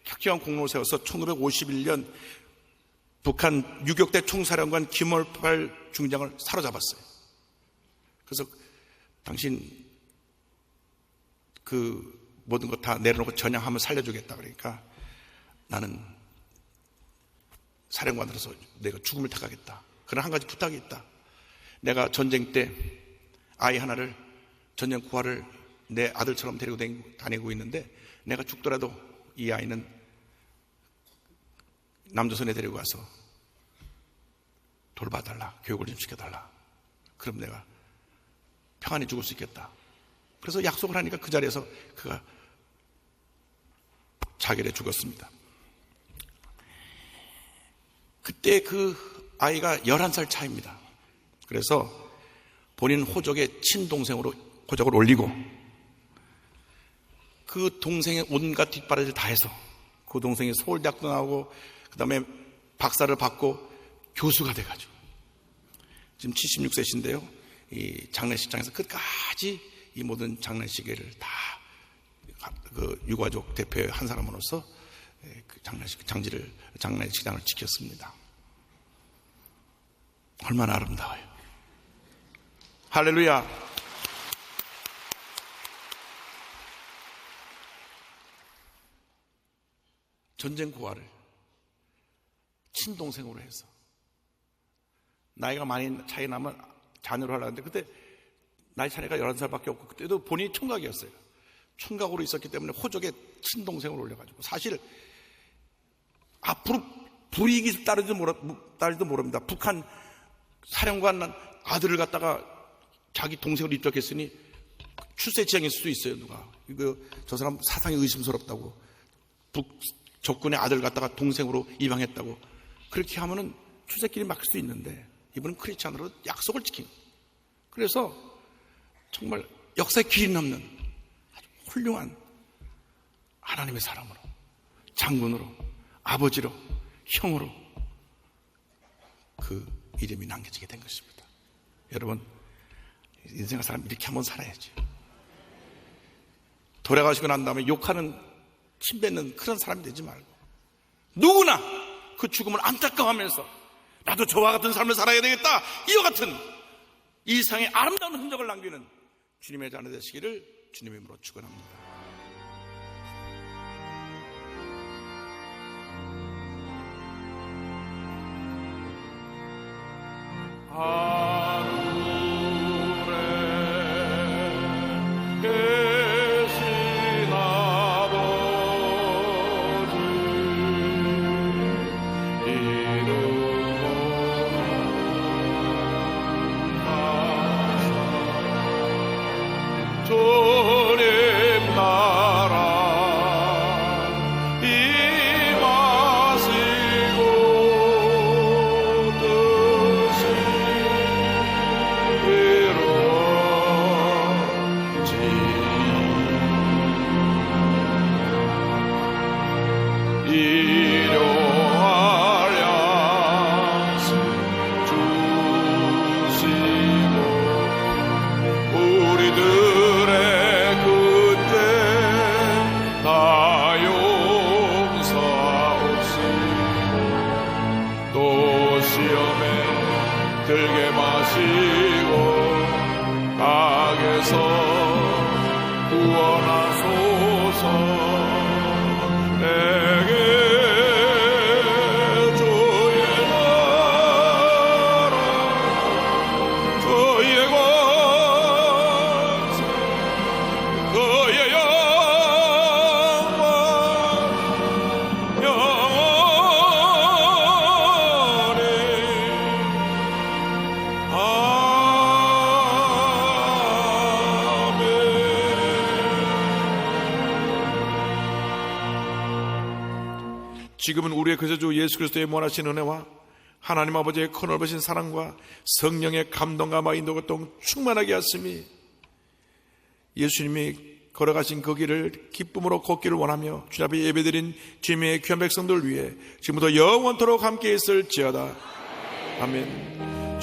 혁혁한 공로를 세워서 1951년 북한 유격대 총사령관 김월팔 중장을 사로잡았어요. 그래서 당신 그 모든 것 다 내려놓고 전향하면 살려주겠다. 그러니까 나는 사령관으로서 내가 죽음을 택하겠다. 그러나 한 가지 부탁이 있다. 내가 전쟁 때 아이 하나를 전쟁 구하를 내 아들처럼 데리고 다니고 있는데 내가 죽더라도 이 아이는 남조선에 데리고 가서 돌봐달라. 교육을 좀 시켜달라. 그럼 내가 평안히 죽을 수 있겠다. 그래서 약속을 하니까 그 자리에서 그가 자결해 죽었습니다. 그때 그 아이가 11살 차입니다. 그래서 본인 호적의 친동생으로 호적을 올리고 그 동생의 온갖 뒷바라지를 다 해서 그 동생이 서울대학도 나오고 그 다음에 박사를 받고 교수가 돼가지고 지금 76세신데요. 이 장례식장에서 끝까지 이 모든 장례식을 다 그 유가족 대표의 한 사람으로서 그 장례식장을 지켰습니다. 얼마나 아름다워요. 할렐루야. 전쟁 고아를 친동생으로 해서 나이가 많이 차이 나면 자녀로 하려는데 그때 나이 차이가 11살밖에 없고 그때도 본인이 총각이었어요. 총각으로 있었기 때문에 호적에 친동생으로 올려가지고 사실 앞으로 불이익이 따르지도 모릅니다. 북한 사령관 아들을 갖다가 자기 동생으로 입적했으니 출세 지향일 수도 있어요. 누가 저 사람 사상이 의심스럽다고 적군의 아들 갖다가 동생으로 입양했다고 그렇게 하면은 출세길이 막힐 수 있는데 이분은 크리스찬으로 약속을 지킨. 그래서 정말 역사에 길이 남는 아주 훌륭한 하나님의 사람으로, 장군으로, 아버지로, 형으로 그 이름이 남겨지게 된 것입니다. 여러분, 인생의 사람 이렇게 한번 살아야지. 돌아가시고 난 다음에 욕하는, 침 뱉는 그런 사람이 되지 말고 누구나 그 죽음을 안타까워하면서 나도 저와 같은 삶을 살아야 되겠다, 이와 같은 이 세상의 아름다운 흔적을 남기는 주님의 자녀 되시기를 주님의 이름으로 축원합니다. 지금은 우리의 그저주 예수 그리스도의 무한하신 은혜와 하나님 아버지의 크넓으신 사랑과 성령의 감동과 인도가 또 충만하게 하심이 예수님이 걸어가신 그 길을 기쁨으로 걷기를 원하며 주님 앞에 예배드린 주님의 귀한 백성들 위해 지금부터 영원토록 함께 있을지어다. 아멘.